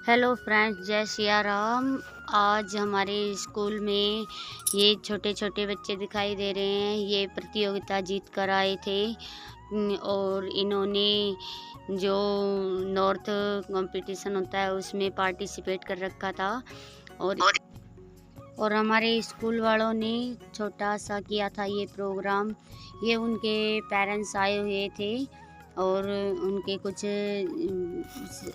Hello friends, जय सिया राम। आज हमारे स्कूल में ये छोटे छोटे बच्चे दिखाई दे रहे हैं। ये प्रतियोगिता जीत कर आए थे और इन्होंने जो नॉर्थ कंपटीशन होता है उसमें पार्टिसिपेट कर रखा था। और हमारे स्कूल वालों ने छोटा सा किया था ये प्रोग्राम। ये उनके पेरेंट्स आए हुए थे और उनके कुछ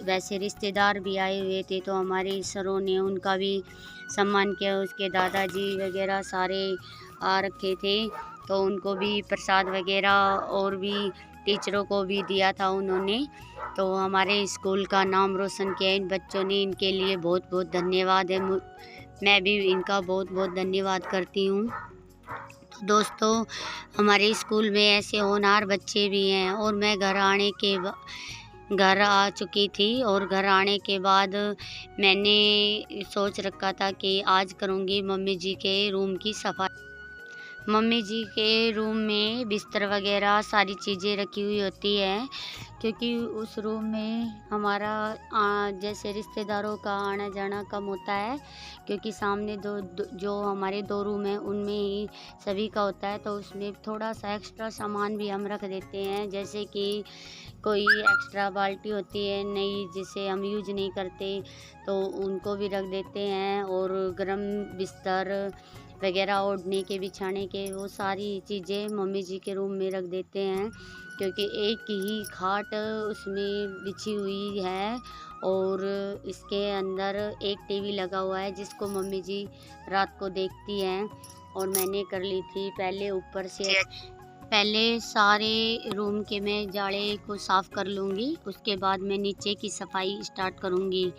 वैसे रिश्तेदार भी आए हुए थे, तो हमारे सरों ने उनका भी सम्मान किया। उसके दादाजी वगैरह सारे आ रखे थे, तो उनको भी प्रसाद वगैरह और भी टीचरों को भी दिया था उन्होंने। तो हमारे स्कूल का नाम रोशन किया इन बच्चों ने। इनके लिए बहुत बहुत धन्यवाद है। मैं भी इनका बहुत बहुत धन्यवाद करती हूँ। तो दोस्तों, हमारे स्कूल में ऐसे होनहार बच्चे भी हैं। और मैं घर आ चुकी थी और घर आने के बाद मैंने सोच रखा था कि आज करूँगी मम्मी जी के रूम की सफाई। मम्मी जी के रूम में बिस्तर वगैरह सारी चीज़ें रखी हुई होती है, क्योंकि उस रूम में हमारा जैसे रिश्तेदारों का आना जाना कम होता है, क्योंकि सामने जो हमारे 2 रूम हैं उनमें ही सभी का होता है। तो उसमें थोड़ा सा एक्स्ट्रा सामान भी हम रख देते हैं, जैसे कि कोई एक्स्ट्रा बाल्टी होती है नई जिसे हम यूज नहीं करते, तो उनको भी रख देते हैं। और गर्म बिस्तर वगैरह ओढ़ने के बिछाने के वो सारी चीज़ें मम्मी जी के रूम में रख देते हैं, क्योंकि एक ही खाट उसमें बिछी हुई है और इसके अंदर एक टीवी लगा हुआ है जिसको मम्मी जी रात को देखती हैं। और मैंने कर ली थी पहले सारे रूम के मैं जाड़े को साफ़ कर लूँगी, उसके बाद मैं नीचे की सफाई स्टार्ट करूँगी।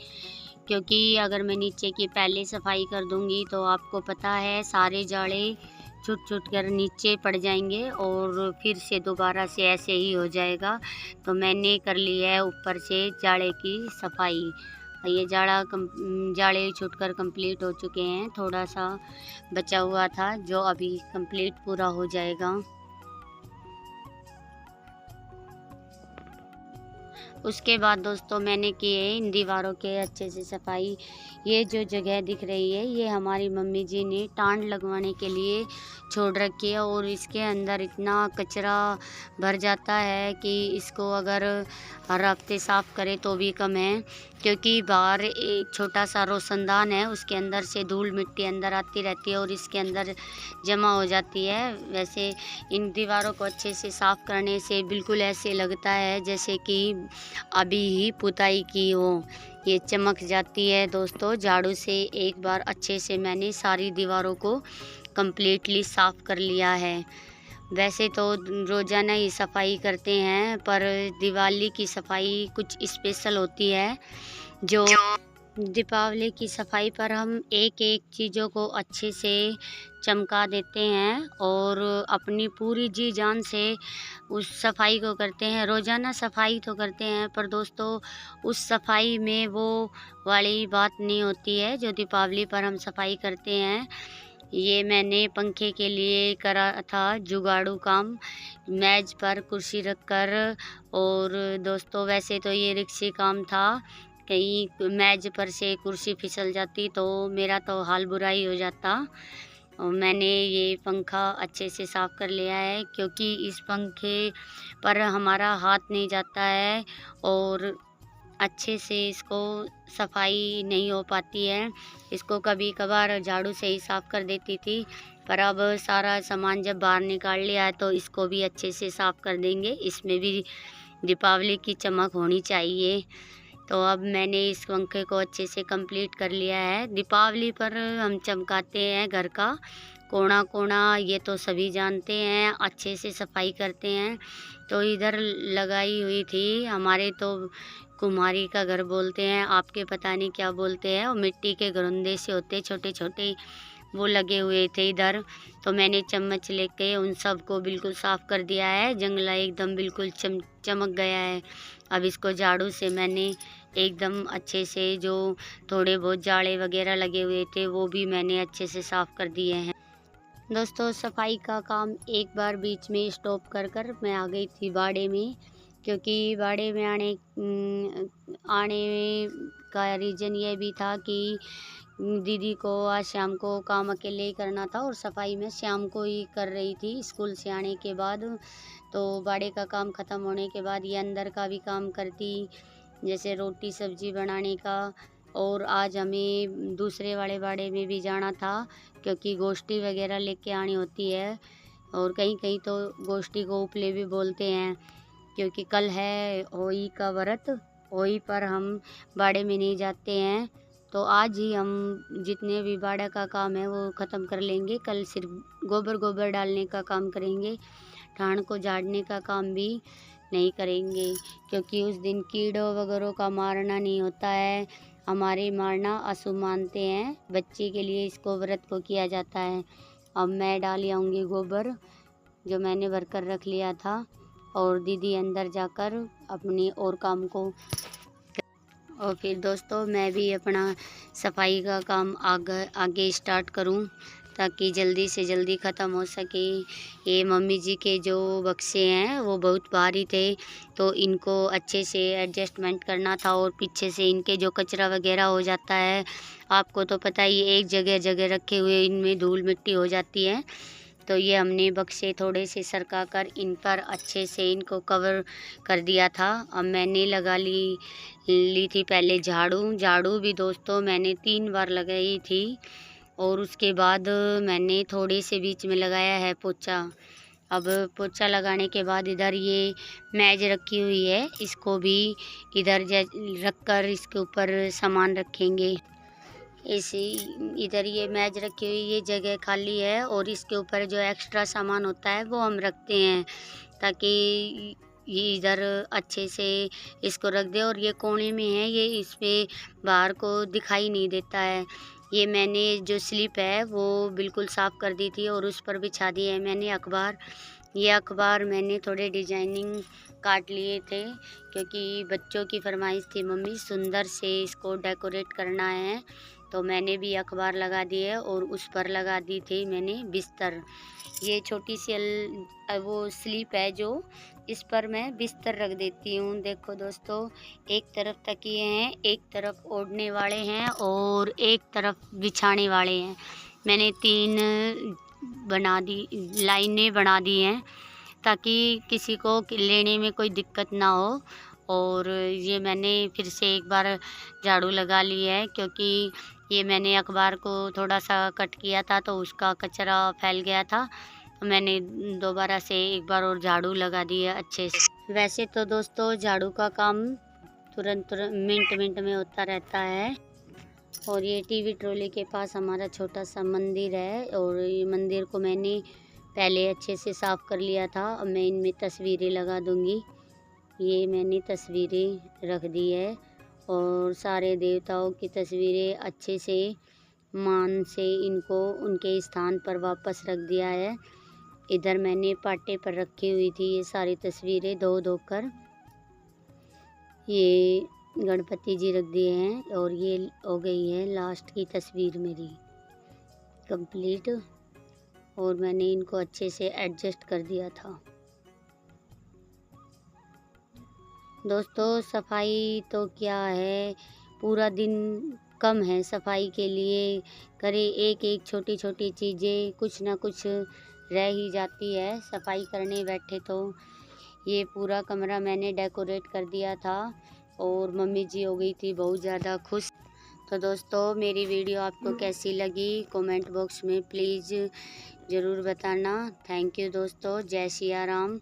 क्योंकि अगर मैं नीचे की पहले सफाई कर दूँगी तो आपको पता है सारे जाड़े छूट कर नीचे पड़ जाएंगे और फिर से दोबारा से ऐसे ही हो जाएगा। तो मैंने कर ली है ऊपर से जाड़े की सफाई। ये जाड़े छूटकर कंप्लीट हो चुके हैं। थोड़ा सा बचा हुआ था जो अभी कंप्लीट पूरा हो जाएगा। उसके बाद दोस्तों मैंने की है इन दीवारों के अच्छे से सफाई। ये जो जगह दिख रही है ये हमारी मम्मी जी ने टांड लगवाने के लिए छोड़ रखी है, और इसके अंदर इतना कचरा भर जाता है कि इसको अगर हर हफ्ते साफ़ करें तो भी कम है, क्योंकि बाहर एक छोटा सा रोशनदान है, उसके अंदर से धूल मिट्टी अंदर आती रहती है और इसके अंदर जमा हो जाती है। वैसे इन दीवारों को अच्छे से साफ़ करने से बिल्कुल ऐसे लगता है जैसे कि अभी ही पुताई की हो। ये चमक जाती है दोस्तों। झाड़ू से एक बार अच्छे से मैंने सारी दीवारों को कंप्लीटली साफ़ कर लिया है। वैसे तो रोज़ाना ही सफाई करते हैं, पर दिवाली की सफाई कुछ स्पेशल होती है। जो दीपावली की सफाई पर हम एक एक चीज़ों को अच्छे से चमका देते हैं और अपनी पूरी जी जान से उस सफाई को करते हैं। रोज़ाना सफाई तो करते हैं, पर दोस्तों उस सफाई में वो वाली बात नहीं होती है जो दीपावली पर हम सफाई करते हैं। ये मैंने पंखे के लिए करा था जुगाड़ू काम, मेज पर कुर्सी रखकर। और दोस्तों वैसे तो ये रिक्शे काम था, कहीं मेज पर से कुर्सी फिसल जाती तो मेरा तो हाल बुरा ही हो जाता। और मैंने ये पंखा अच्छे से साफ़ कर लिया है, क्योंकि इस पंखे पर हमारा हाथ नहीं जाता है और अच्छे से इसको सफाई नहीं हो पाती है। इसको कभी कभार झाड़ू से ही साफ़ कर देती थी, पर अब सारा सामान जब बाहर निकाल लिया है तो इसको भी अच्छे से साफ़ कर देंगे। इसमें भी दीपावली की चमक होनी चाहिए। तो अब मैंने इस पंखे को अच्छे से कंप्लीट कर लिया है। दीपावली पर हम चमकाते हैं घर का कोना कोना, ये तो सभी जानते हैं, अच्छे से सफाई करते हैं। तो इधर लगाई हुई थी, हमारे तो कुम्हारी का घर बोलते हैं, आपके पता नहीं क्या बोलते हैं, और मिट्टी के घरौंदे से होते छोटे छोटे, वो लगे हुए थे इधर। तो मैंने चम्मच लेके उन सब को बिल्कुल साफ़ कर दिया है। जंगला एकदम बिल्कुल चमक गया है। अब इसको झाड़ू से मैंने एकदम अच्छे से जो थोड़े बहुत जाड़े वगैरह लगे हुए थे वो भी मैंने अच्छे से साफ़ कर दिए हैं। दोस्तों सफाई का काम एक बार बीच में स्टॉप कर मैं आ गई थी बाड़े में, क्योंकि बाड़े में आने इसका रीज़न ये भी था कि दीदी को आज शाम को काम अकेले ही करना था और सफाई में शाम को ही कर रही थी स्कूल से आने के बाद। तो बाड़े का काम ख़त्म होने के बाद ये अंदर का भी काम करती, जैसे रोटी सब्जी बनाने का। और आज हमें दूसरे वाले बाड़े में भी जाना था क्योंकि गोश्ती वगैरह लेके आनी होती है, और कहीं कहीं तो गोश्ती को उपले भी बोलते हैं, क्योंकि कल है होई का व्रत। होई पर हम बाड़े में नहीं जाते हैं, तो आज ही हम जितने भी बाड़ा का काम है वो ख़त्म कर लेंगे। कल सिर्फ गोबर डालने का काम करेंगे, ठाण को झाड़ने का काम भी नहीं करेंगे, क्योंकि उस दिन कीड़ों वगैरह का मारना नहीं होता है। हमारे मारना अशुभ मानते हैं, बच्चे के लिए इसको व्रत को किया जाता है। अब मैं डाल आऊँगी गोबर जो मैंने भरकर रख लिया था, और दीदी अंदर जाकर अपनी और काम को, और फिर दोस्तों मैं भी अपना सफाई का काम आगे स्टार्ट करूं ताकि जल्दी से जल्दी ख़त्म हो सके। ये मम्मी जी के जो बक्से हैं वो बहुत भारी थे, तो इनको अच्छे से एडजस्टमेंट करना था, और पीछे से इनके जो कचरा वगैरह हो जाता है, आपको तो पता ही, एक जगह जगह रखे हुए इनमें धूल मिट्टी हो जाती है। तो ये हमने बक्से थोड़े से सरका कर इन पर अच्छे से इनको कवर कर दिया था। अब मैंने ली थी पहले झाड़ू भी दोस्तों मैंने 3 बार लगाई थी, और उसके बाद मैंने थोड़े से बीच में लगाया है पोछा। अब पोछा लगाने के बाद इधर ये मेज रखी हुई है, इसको भी इधर रख कर इसके ऊपर सामान रखेंगे। इसी इधर ये मेज रखी हुई, ये जगह खाली है, और इसके ऊपर जो एक्स्ट्रा सामान होता है वो हम रखते हैं, ताकि ये इधर अच्छे से इसको रख दे। और ये कोने में है, ये इस पे बाहर को दिखाई नहीं देता है। ये मैंने जो स्लिप है वो बिल्कुल साफ़ कर दी थी, और उस पर बिछा दी है मैंने अखबार। ये अखबार मैंने थोड़े डिजाइनिंग काट लिए थे, क्योंकि बच्चों की फरमाइश थी मम्मी सुंदर से इसको डेकोरेट करना है, तो मैंने भी अखबार लगा दी है, और उस पर लगा दी थी मैंने बिस्तर। ये छोटी सी वो स्लीप है जो, इस पर मैं बिस्तर रख देती हूँ। देखो दोस्तों, एक तरफ तकिए हैं, एक तरफ ओढ़ने वाले हैं, और एक तरफ बिछाने वाले हैं। मैंने 3 लाइनें बना दी हैं, ताकि किसी को लेने में कोई दिक्कत ना हो। और ये मैंने फिर से एक बार झाड़ू लगा ली है, क्योंकि ये मैंने अखबार को थोड़ा सा कट किया था तो उसका कचरा फैल गया था, तो मैंने दोबारा से एक बार और झाड़ू लगा दी है अच्छे से। वैसे तो दोस्तों झाड़ू का काम तुरंत मिनट में होता रहता है। और ये टीवी ट्रॉली के पास हमारा छोटा सा मंदिर है, और ये मंदिर को मैंने पहले अच्छे से साफ़ कर लिया था। अब मैं इनमें तस्वीरें लगा दूँगी। ये मैंने तस्वीरें रख दी है, और सारे देवताओं की तस्वीरें अच्छे से मान से इनको उनके स्थान पर वापस रख दिया है। इधर मैंने पाटे पर रखी हुई थी ये सारी तस्वीरें धो कर। ये गणपति जी रख दिए हैं, और ये हो गई है लास्ट की तस्वीर मेरी कंप्लीट, और मैंने इनको अच्छे से एडजस्ट कर दिया था। दोस्तों सफाई तो क्या है, पूरा दिन कम है सफाई के लिए, करे एक छोटी छोटी चीज़ें कुछ ना कुछ रह ही जाती है सफाई करने बैठे तो। ये पूरा कमरा मैंने डेकोरेट कर दिया था, और मम्मी जी हो गई थी बहुत ज़्यादा खुश। तो दोस्तों मेरी वीडियो आपको कैसी लगी कमेंट बॉक्स में प्लीज़ ज़रूर बताना। थैंक यू दोस्तों, जय सिया राम,